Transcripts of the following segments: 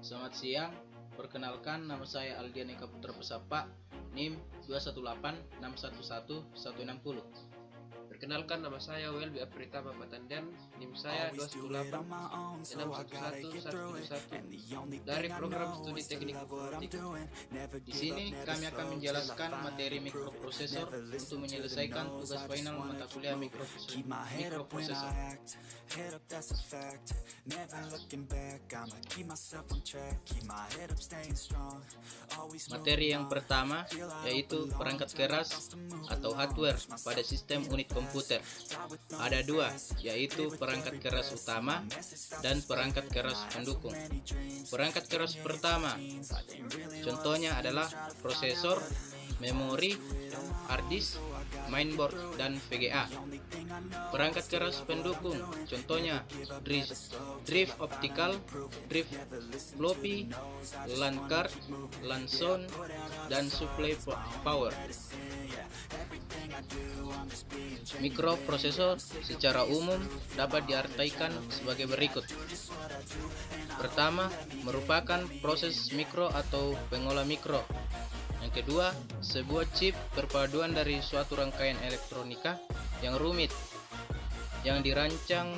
Selamat siang, perkenalkan nama saya Aldian Eka Putra Pesapa, NIM 218611160. Perkenalkan, nama saya Welby Aprita Papatandan, NIM saya 218611171 dari program studi teknik informatika. Di sini kami akan menjelaskan materi mikroprosesor untuk menyelesaikan tugas final mata kuliah mikroprosesor. Materi yang pertama yaitu perangkat keras atau hardware pada sistem unit komputer. Ada dua, yaitu perangkat keras utama dan perangkat keras pendukung. Perangkat keras pertama contohnya adalah prosesor, memori, hard disk, mainboard, dan VGA. Perangkat keras pendukung contohnya drive optical, drive floppy, LAN card, LAN sound, dan supply power. Mikroprosesor secara umum dapat diartikan sebagai berikut. Pertama, merupakan proses mikro atau pengolah mikro. Yang kedua, sebuah chip perpaduan dari suatu rangkaian elektronika yang rumit yang dirancang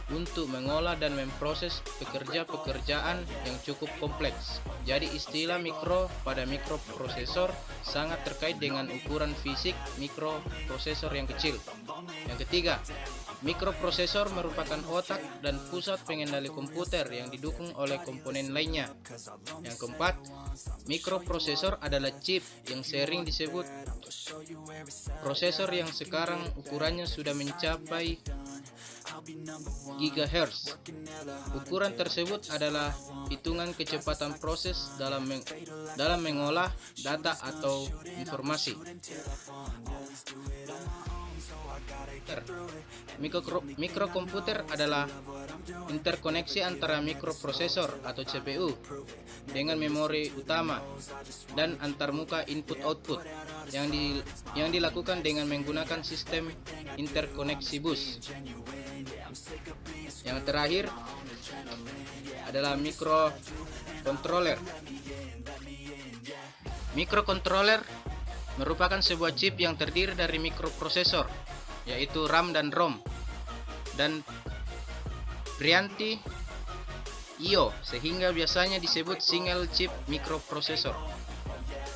untuk mengolah dan memproses pekerjaan yang cukup kompleks. Jadi istilah mikro pada mikroprosesor sangat terkait dengan ukuran fisik mikroprosesor yang kecil. Yang ketiga, mikroprosesor merupakan otak dan pusat pengendali komputer yang didukung oleh komponen lainnya. Yang keempat, mikroprosesor adalah chip yang sering disebut prosesor yang sekarang ukurannya sudah mencapai gigahertz. Ukuran tersebut adalah hitungan kecepatan proses dalam mengolah data atau informasi. Mikrokomputer adalah interkoneksi antara mikroprosesor atau CPU dengan memori utama dan antarmuka input-output yang dilakukan dengan menggunakan sistem interkoneksi bus. Yang terakhir adalah mikrokontroler. Mikrokontroler merupakan sebuah chip yang terdiri dari mikroprosesor, yaitu RAM dan ROM, dan varianti I/O, sehingga biasanya disebut single chip mikroprosesor.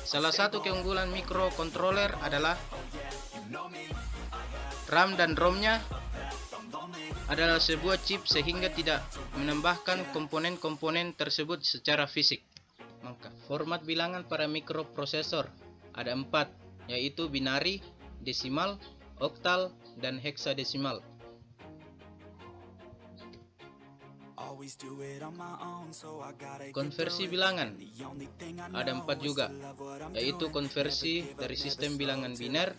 Salah satu keunggulan mikrokontroler adalah RAM dan ROM-nya adalah sebuah chip sehingga tidak menambahkan komponen-komponen tersebut secara fisik. Maka format bilangan pada mikroprosesor ada 4, yaitu binari, desimal, oktal, dan heksadesimal. Konversi bilangan ada 4 juga, yaitu konversi dari sistem bilangan biner,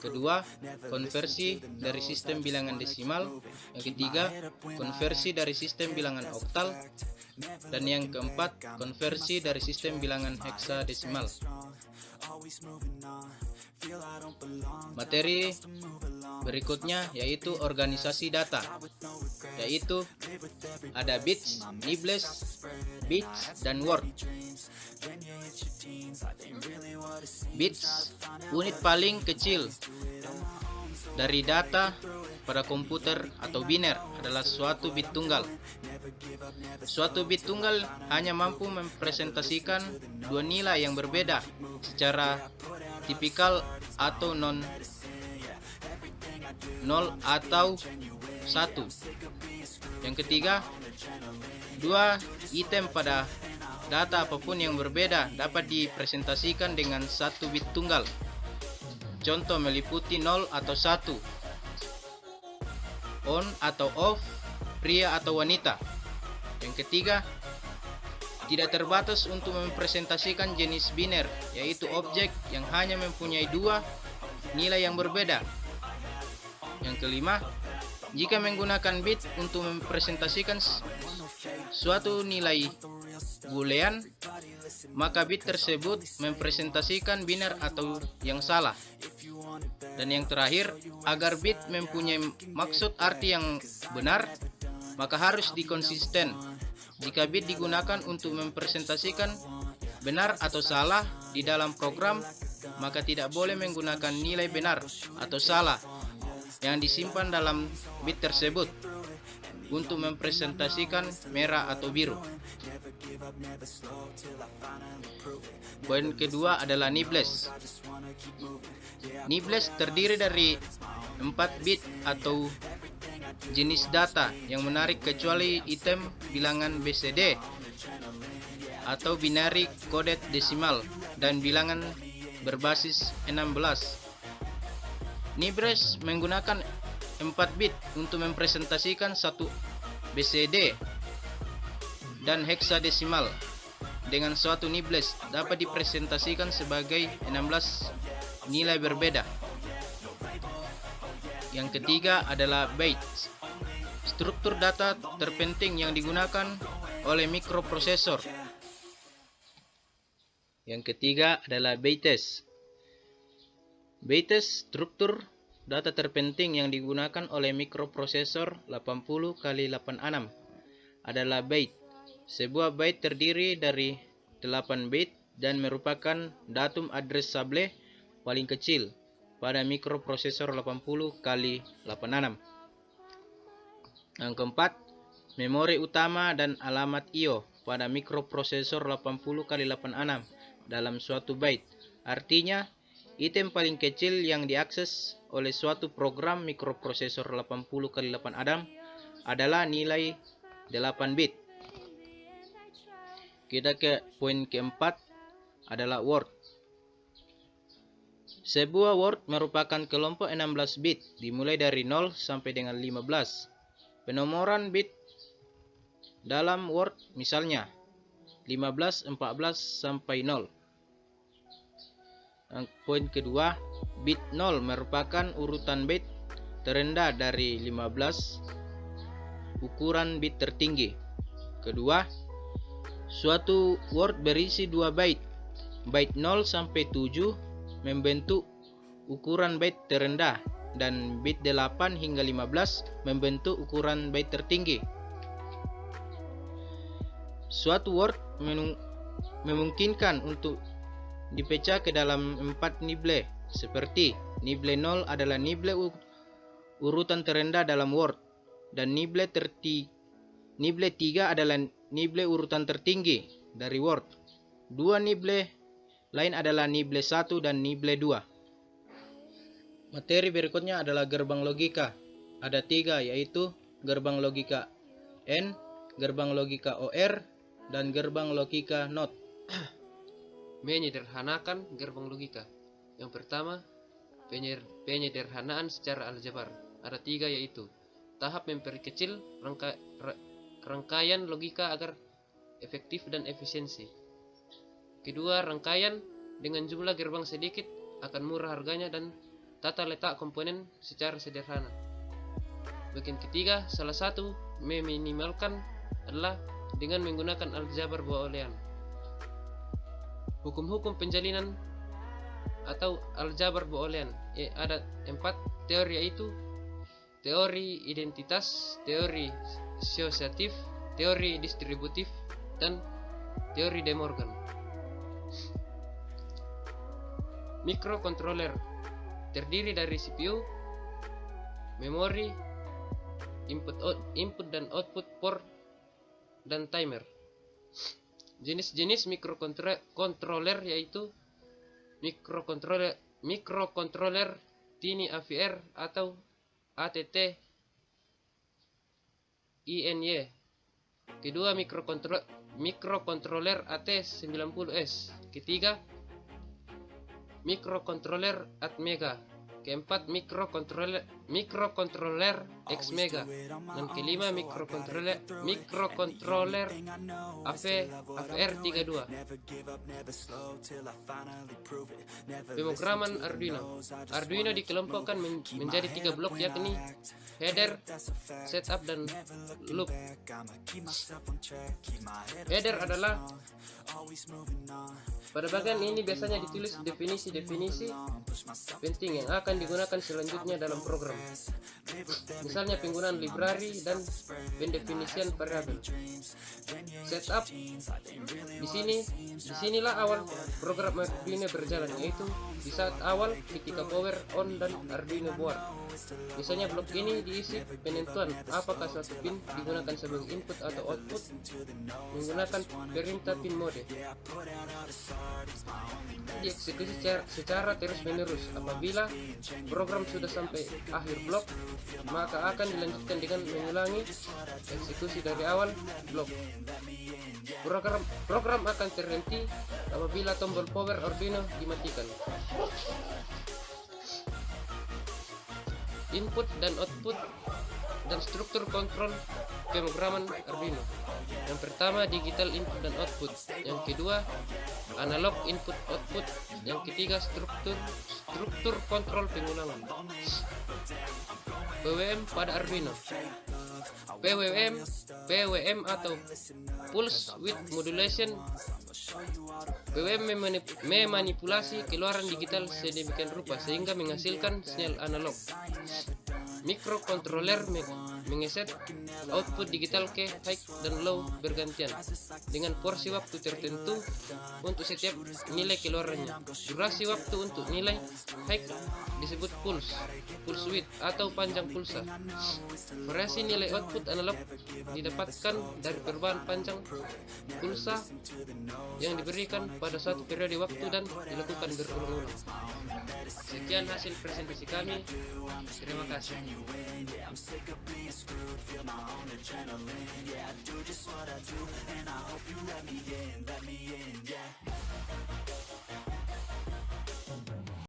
kedua konversi dari sistem bilangan desimal, yang ketiga konversi dari sistem bilangan oktal, dan yang keempat konversi dari sistem bilangan heksadesimal. Materi berikutnya yaitu organisasi data, yaitu ada bits, nibbles, bits, dan word. Bits, unit paling kecil dari data pada komputer atau biner, adalah suatu bit tunggal. Suatu bit tunggal hanya mampu mempresentasikan dua nilai yang berbeda secara tipikal atau nol atau 1. Yang ketiga, dua item pada data apapun yang berbeda dapat dipresentasikan dengan satu bit tunggal. Contoh meliputi 0 atau 1, on atau off, pria atau wanita. Yang ketiga, tidak terbatas untuk mempresentasikan jenis biner, yaitu objek yang hanya mempunyai dua nilai yang berbeda. Yang kelima, jika menggunakan bit untuk mempresentasikan suatu nilai boolean, maka bit tersebut mempresentasikan biner atau yang salah. Dan yang terakhir, agar bit mempunyai maksud arti yang benar, maka harus dikonsisten. Jika bit digunakan untuk mempresentasikan benar atau salah di dalam program, maka tidak boleh menggunakan nilai benar atau salah yang disimpan dalam bit tersebut untuk mempresentasikan merah atau biru. Poin kedua adalah nibbles. Nibbles terdiri dari 4 bit atau jenis data yang menarik kecuali item bilangan BCD atau binary coded decimal dan bilangan berbasis 16. Nibbles menggunakan 4 bit untuk mempresentasikan satu BCD dan hexadesimal. Dengan suatu nibbles dapat dipresentasikan sebagai 16 nilai berbeda. Yang ketiga adalah bytes. Struktur data terpenting yang digunakan oleh mikroprosesor. Yang ketiga adalah bytes. Bytes struktur data terpenting yang digunakan oleh mikroprosesor 80x86 adalah byte. Sebuah byte terdiri dari 8 bit dan merupakan datum addressable paling kecil pada mikroprosesor 80x86. Yang keempat, memori utama dan alamat I/O pada mikroprosesor 80x86 dalam suatu byte. Artinya, item paling kecil yang diakses oleh suatu program mikroprosesor 80x86 adalah nilai 8 bit. Kita ke poin keempat adalah word. Sebuah word merupakan kelompok 16 bit dimulai dari 0 sampai dengan 15. Penomoran bit dalam word misalnya 15, 14 sampai 0. Poin kedua, bit 0 merupakan urutan bit terendah dari 15, ukuran bit tertinggi. Kedua, suatu word berisi 2 byte. Byte 0 sampai 7 membentuk ukuran byte terendah dan bit 8 hingga 15 membentuk ukuran byte tertinggi. Suatu word memungkinkan untuk dipecah ke dalam 4 nibble, seperti nibble 0 adalah nibble urutan terendah dalam word dan nibble 3 adalah nibble urutan tertinggi dari word. Dua nibble lain adalah nibble 1 dan nibble 2. Materi berikutnya adalah gerbang logika. Ada 3, yaitu gerbang logika N, gerbang logika OR, dan gerbang logika NOT. Menyederhanakan gerbang logika. Yang pertama, penyederhanaan secara aljabar. Ada 3, yaitu tahap memperkecil rangkaian logika agar efektif dan efisiensi. Kedua, rangkaian dengan jumlah gerbang sedikit akan murah harganya dan tata letak komponen secara sederhana. Bagian ketiga, salah satu meminimalkan adalah dengan menggunakan aljabar boolean. Hukum-hukum penjalinan atau aljabar boolean ada 4 teori, yaitu teori identitas, teori asosiatif, teori distributif, dan teori De Morgan. Mikrokontroler terdiri dari CPU, memori, input dan output port, dan timer. Jenis-jenis mikrokontroler yaitu mikrokontroler Tiny AVR atau ATT INY. Kedua, mikrokontroler AT90S. Ketiga, mikrokontroler ATmega. Keempat, mikrokontroler Xmega. Dan kelima, mikrokontroler AVR32. Pemrograman Arduino. Arduino dikelompokkan menjadi 3 blok, yakni header, setup, dan loop. Header adalah pada bagian ini biasanya ditulis definisi-definisi penting yang akan digunakan selanjutnya dalam program. program. Misalnya penggunaan library dan pendefinisian variabel. Setup. Disinilah awal program Arduino berjalan, yaitu di saat awal ketika power on dan Arduino board. Misalnya blok ini diisi penentuan apakah suatu pin digunakan sebagai input atau output menggunakan perintah pin mode. Dieksekusi secara terus-menerus. Apabila program sudah sampai akhir blok, maka akan dilanjutkan dengan mengulangi eksekusi dari awal blok. Program akan terhenti apabila tombol power Arduino dimatikan. Input dan output dan struktur kontrol pemrograman Arduino. Yang pertama digital input dan output, yang kedua analog input output, yang ketiga struktur kontrol pengulangan. PWM pada Arduino. PWM atau Pulse Width Modulation. PWM memanipulasi keluaran digital sedemikian rupa sehingga menghasilkan sinyal analog. Mikrokontroler mengeset output digital ke high dan low bergantian dengan porsi waktu tertentu untuk setiap nilai keluarannya. Durasi waktu untuk nilai high disebut pulse width atau panjang pulsa. Variasi nilai output analog didapatkan dari perubahan panjang pulsa yang diberikan pada suatu periode waktu dan dilakukan berulang-ulang. Sekian hasil presentasi kami. Terima kasih. I'm sick of being screwed, feel my own adrenaline. Yeah, I do just what I do, and I hope you let me in, yeah.